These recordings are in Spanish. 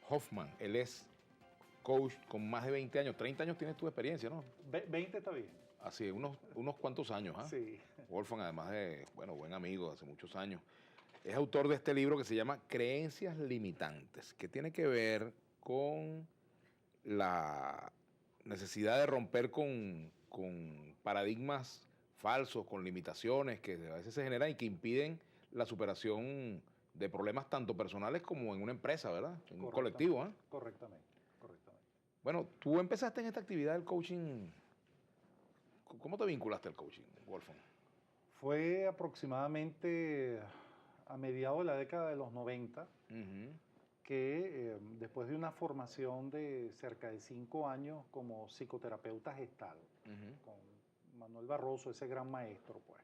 Hoffman. Él es coach con más de 20 años. 30 años tienes tu experiencia, ¿no? 20 está bien. Así, unos cuantos años, ¿ah? Sí. Wolfgang, además de, bueno, buen amigo de hace muchos años, es autor de este libro que se llama Creencias Limitantes, que tiene que ver con la necesidad de romper con paradigmas falsos, con limitaciones que a veces se generan y que impiden la superación de problemas tanto personales como en una empresa, ¿verdad? En un colectivo, ¿eh? Correctamente, correctamente. Bueno, tú empezaste en esta actividad del coaching. ¿Cómo te vinculaste al coaching, Wolfgang? Fue aproximadamente a mediados de la década de los 90 que después de una formación de cerca de 5 años como psicoterapeuta gestal, con Manuel Barroso, ese gran maestro, pues,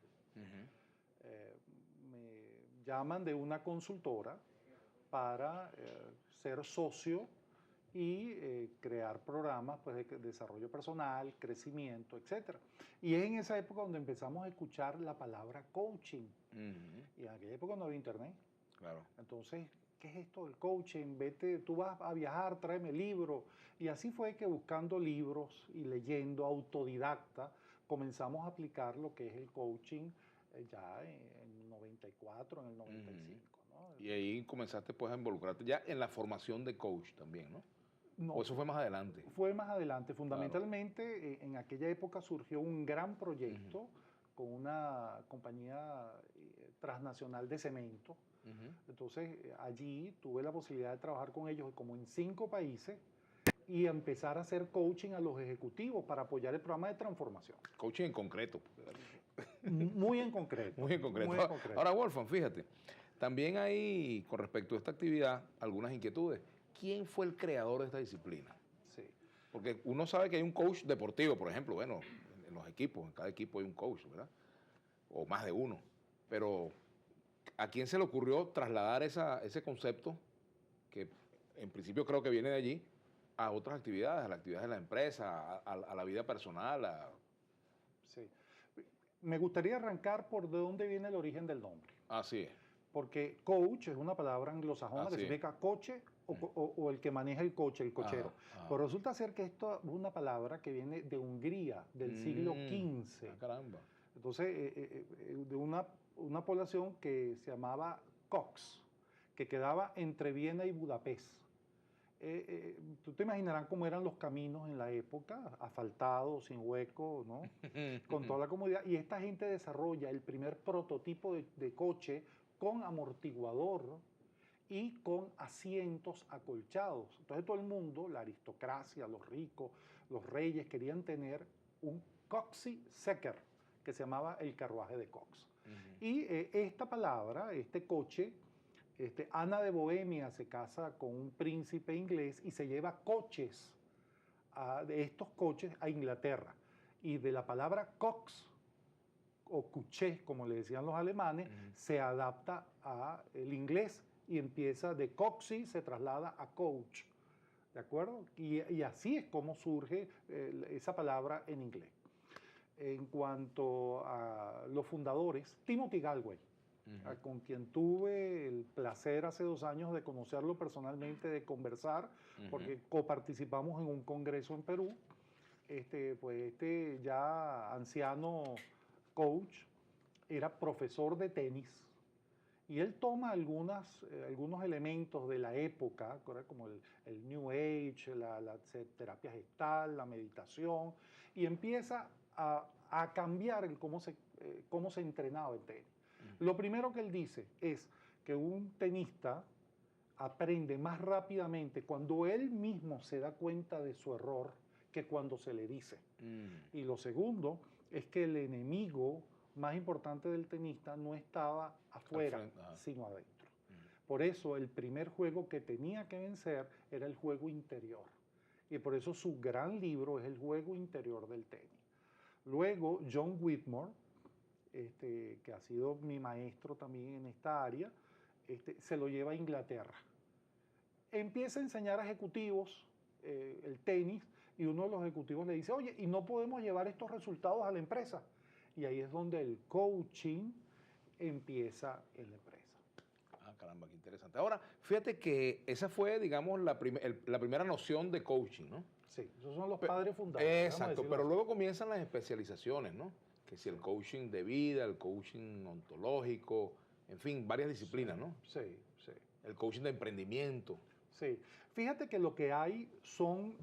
me llaman de una consultora para ser socio y crear programas pues, de desarrollo personal, crecimiento, etc. Y es en esa época donde empezamos a escuchar la palabra coaching. Y en aquella época no había internet. Claro. Entonces, ¿qué es esto del coaching? Vete, tú vas a viajar, tráeme libros. Y así fue que buscando libros y leyendo autodidacta, comenzamos a aplicar lo que es el coaching ya en el 94, en el 95. ¿No? Y ahí comenzaste pues a involucrarte ya en la formación de coach también, ¿no? No, ¿O eso fue más adelante? fue más adelante. Claro. Fundamentalmente, en aquella época surgió un gran proyecto con una compañía transnacional de cemento. Entonces, allí tuve la posibilidad de trabajar con ellos como en 5 países y empezar a hacer coaching a los ejecutivos para apoyar el programa de transformación. Coaching en concreto. Muy en concreto. Muy en concreto. Muy en concreto. Ahora, Wolfgang, fíjate, también hay, con respecto a esta actividad, algunas inquietudes. ¿Quién fue el creador de esta disciplina? Sí. Porque uno sabe que hay un coach deportivo, por ejemplo, bueno, en los equipos, en cada equipo hay un coach, ¿verdad? O más de uno. Pero, ¿a quién se le ocurrió trasladar ese concepto, que en principio creo que viene de allí, a otras actividades, a las actividades de la empresa, a la vida personal? Sí. Me gustaría arrancar por de dónde viene el origen del nombre. Así es. Porque coach es una palabra anglosajona que significa coche o el que maneja el coche, el cochero. Pero resulta ser que esto es una palabra que viene de Hungría, del siglo XV. Caramba. Entonces, de una población que se llamaba Cox, que quedaba entre Viena y Budapest. Tú te imaginarás cómo eran los caminos en la época, asfaltados, sin hueco, ¿no? Con toda la comodidad. Y esta gente desarrolla el primer prototipo de coche con amortiguador y con asientos acolchados. Entonces todo el mundo, la aristocracia, los ricos, los reyes, querían tener un Coxy-Secker, que se llamaba el carruaje de Cox. Y esta palabra, este coche, Ana de Bohemia se casa con un príncipe inglés y se lleva coches, de estos coches a Inglaterra. Y de la palabra cox, o couché, como le decían los alemanes, se adapta al inglés y empieza de coxy, se traslada a coach. ¿De acuerdo? Y así es como surge esa palabra en inglés. En cuanto a los fundadores, Timothy Galway, con quien tuve el placer hace 2 años de conocerlo personalmente, de conversar, porque coparticipamos en un congreso en Perú. Pues ya anciano coach era profesor de tenis y él toma algunos elementos de la época, como el New Age, la terapia gestal, la meditación, y empieza a cambiar cómo se entrenaba el tenis. Lo primero que él dice es que un tenista aprende más rápidamente cuando él mismo se da cuenta de su error que cuando se le dice. Y lo segundo es que el enemigo más importante del tenista no estaba afuera, sino adentro. Por eso el primer juego que tenía que vencer era el juego interior. Y por eso su gran libro es El juego interior del tenis. Luego John Whitmore, que ha sido mi maestro también en esta área, se lo lleva a Inglaterra. Empieza a enseñar a ejecutivos el tenis y uno de los ejecutivos le dice, oye, ¿y no podemos llevar estos resultados a la empresa? Y ahí es donde el coaching empieza en la empresa. Caramba, qué interesante. Ahora, fíjate que esa fue, digamos, la primera noción de coaching, ¿no? Sí, esos son los padres fundadores. Vamos a Exacto, decirlo pero así. luego comienzan las especializaciones, ¿no? Que si el coaching de vida, el coaching ontológico, en fin, varias disciplinas, ¿no? Sí, sí, El coaching de emprendimiento. sí. Fíjate que lo que hay son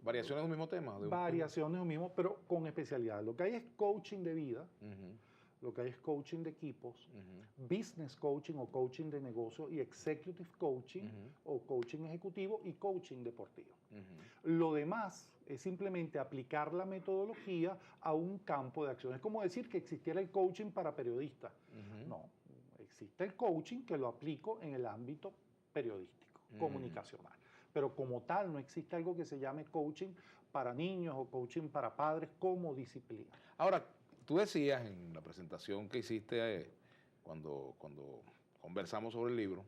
Variaciones de un mismo tema. variaciones lo mismo, pero con especialidad. Lo que hay es coaching de vida, Ujú, lo que hay es coaching de equipos, ujú, business coaching o coaching de negocio y executive coaching ujú, o coaching ejecutivo y coaching deportivo. ujú, Lo demás es simplemente aplicar la metodología a un campo de acción. Es como decir que existiera el coaching para periodistas. ujú, No, existe el coaching que lo aplico en el ámbito periodístico, comunicacional. Pero como tal no existe algo que se llame coaching para niños o coaching para padres como disciplina. Ahora, tú decías en la presentación que hiciste cuando conversamos sobre el libro,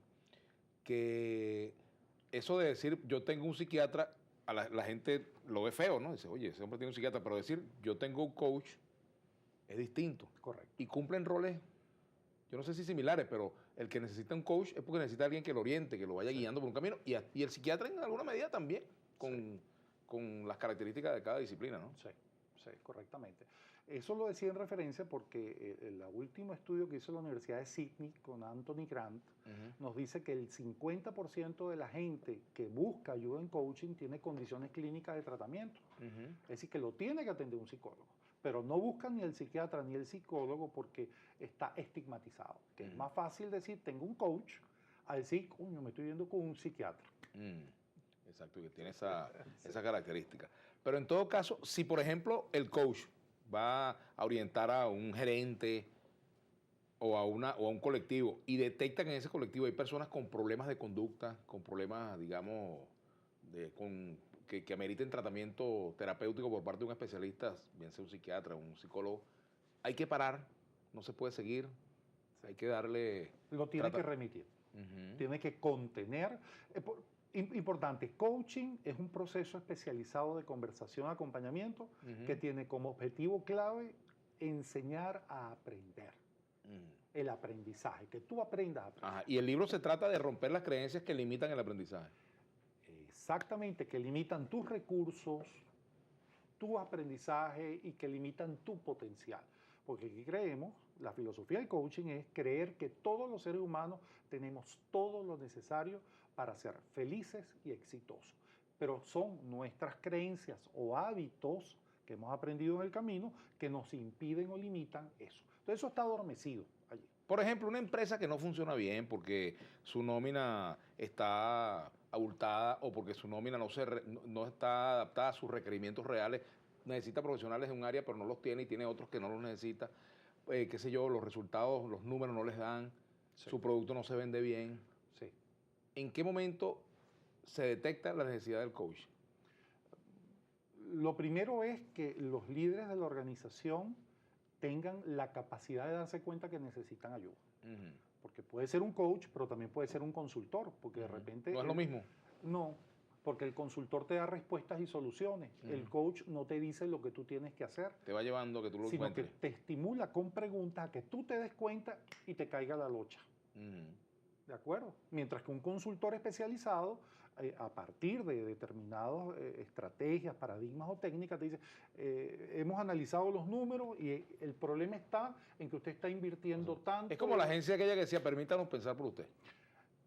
que eso de decir yo tengo un psiquiatra, la gente lo ve feo, ¿no? Dice, oye, ese hombre tiene un psiquiatra, pero decir yo tengo un coach es distinto. Correcto. Y cumplen roles, yo no sé si similares, pero el que necesita un coach es porque necesita a alguien que lo oriente, que lo vaya guiando por un camino, y el psiquiatra en alguna medida también, con las características de cada disciplina, ¿no? Sí, sí, correctamente. Eso lo decía en referencia porque el último estudio que hizo la Universidad de Sydney con Anthony Grant Ujú, nos dice que el 50% de la gente que busca ayuda en coaching tiene condiciones clínicas de tratamiento. ujú, Es decir, que lo tiene que atender un psicólogo. Pero no buscan ni el psiquiatra ni el psicólogo porque está estigmatizado. Que es ujú, más fácil decir, tengo un coach, a decir, coño, me estoy viendo con un psiquiatra. exacto, que tiene esa característica. Pero en todo caso, si por ejemplo el coach va a orientar a un gerente o a un colectivo y detecta que en ese colectivo hay personas con problemas de conducta, con problemas, digamos, que ameriten tratamiento terapéutico por parte de un especialista, bien sea un psiquiatra o un psicólogo, hay que parar, no se puede seguir, hay que darle... Lo tiene que remitir. Ujú, Tiene que contener. Importante, coaching es un proceso especializado de conversación, acompañamiento, que ujú, tiene como objetivo clave enseñar a aprender, ujú. el aprendizaje, que tú aprendas a aprender. Ajá, y el libro se trata de romper las creencias que limitan el aprendizaje. Exactamente, que limitan tus recursos, tu aprendizaje y que limitan tu potencial. Porque aquí creemos, la filosofía del coaching es creer que todos los seres humanos tenemos todo lo necesario para ser felices y exitosos. Pero son nuestras creencias o hábitos que hemos aprendido en el camino que nos impiden o limitan eso. Entonces eso está adormecido allí. Por ejemplo, una empresa que no funciona bien porque su nómina está abultada o porque su nómina no está adaptada a sus requerimientos reales, necesita profesionales de un área pero no los tiene y tiene otros que no los necesita, qué sé yo, los resultados, los números no les dan, Sí, su producto no se vende bien. sí. ¿En qué momento se detecta la necesidad del coach? Lo primero es que los líderes de la organización tengan la capacidad de darse cuenta que necesitan ayuda. Ujú, Porque puede ser un coach, pero también puede ser un consultor, porque de ujú. repente No es lo mismo. no, porque el consultor te da respuestas y soluciones. El Ujú. coach no te dice lo que tú tienes que hacer, Te va llevando a que tú lo sino que encuentres. te estimula con preguntas a que tú te des cuenta y te caiga la locha. Ujú. ¿De acuerdo? Mientras que un consultor especializado, a partir de determinadas estrategias, paradigmas o técnicas, te dice, hemos analizado los números y el problema está en que usted está invirtiendo tanto Es como la agencia aquella que decía, permítanos pensar por usted.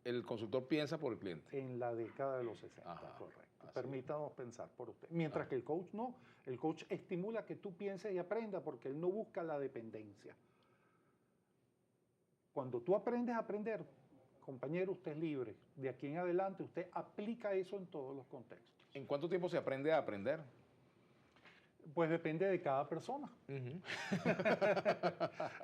El consultor piensa por el cliente. en la década de los 60, Ajá, correcto. así es. Permítanos pensar por usted. Mientras Ah, que el coach no, el coach estimula que tú pienses y aprendas porque él no busca la dependencia. Cuando tú aprendes a aprender, compañero, usted es libre. De aquí en adelante usted aplica eso en todos los contextos. ¿En cuánto tiempo se aprende a aprender? Pues depende de cada persona. Ujú.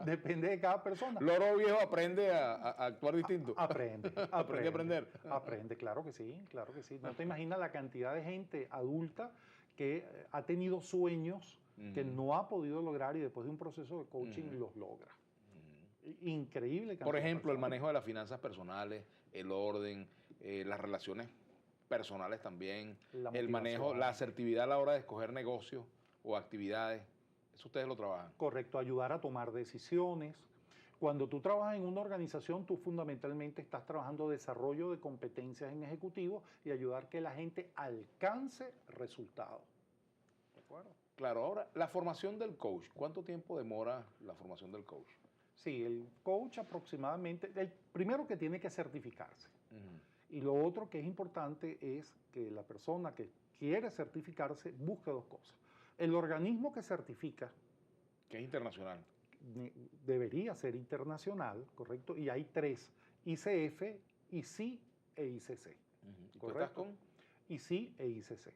Depende de cada persona. Loro viejo aprende a actuar distinto. Aprende, Aprende a aprender. aprende, claro que sí, claro que sí. No te imaginas la cantidad de gente adulta que ha tenido sueños que Ujú, no ha podido lograr y después de un proceso de coaching ujú, los logra. ujú. Increíble Por cantidad de ejemplo, el personas. manejo de las finanzas personales, el orden, las relaciones personales también, La el manejo, motivación. la asertividad a la hora de escoger negocios o actividades. Eso ustedes lo trabajan. Correcto, ayudar a tomar decisiones. Cuando tú trabajas en una organización, tú fundamentalmente estás trabajando desarrollo de competencias en ejecutivo y ayudar que la gente alcance resultados. ¿De acuerdo? Claro, ahora, la formación del coach. ¿Cuánto tiempo demora la formación del coach? Sí, el coach aproximadamente, el primero que tiene que certificarse. Ujú. Y lo otro que es importante es que la persona que quiere certificarse busque dos cosas. El organismo que certifica Que es internacional. debería ser internacional, ¿correcto? Y hay tres, ICF, ICI e ICC. Ujú. ¿Y tú estás ¿Correcto? con? ICI e ICC.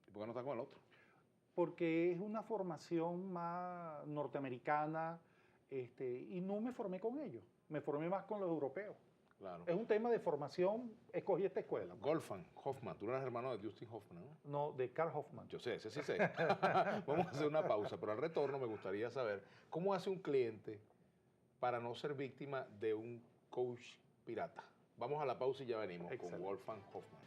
¿Y por qué no estás con el otro? Porque es una formación más norteamericana y no me formé con ellos, me formé más con los europeos. Claro. Es un tema de formación, escogí esta escuela. Golfan, Hoffman, tú eres hermano de Dustin Hoffman, ¿no? No, de Carl Hoffman. Yo sé, ese sí sé. Vamos a hacer una pausa, pero al retorno me gustaría saber cómo hace un cliente para no ser víctima de un coach pirata. Vamos a la pausa y ya venimos con Excelente. Wolfgang Hoffman.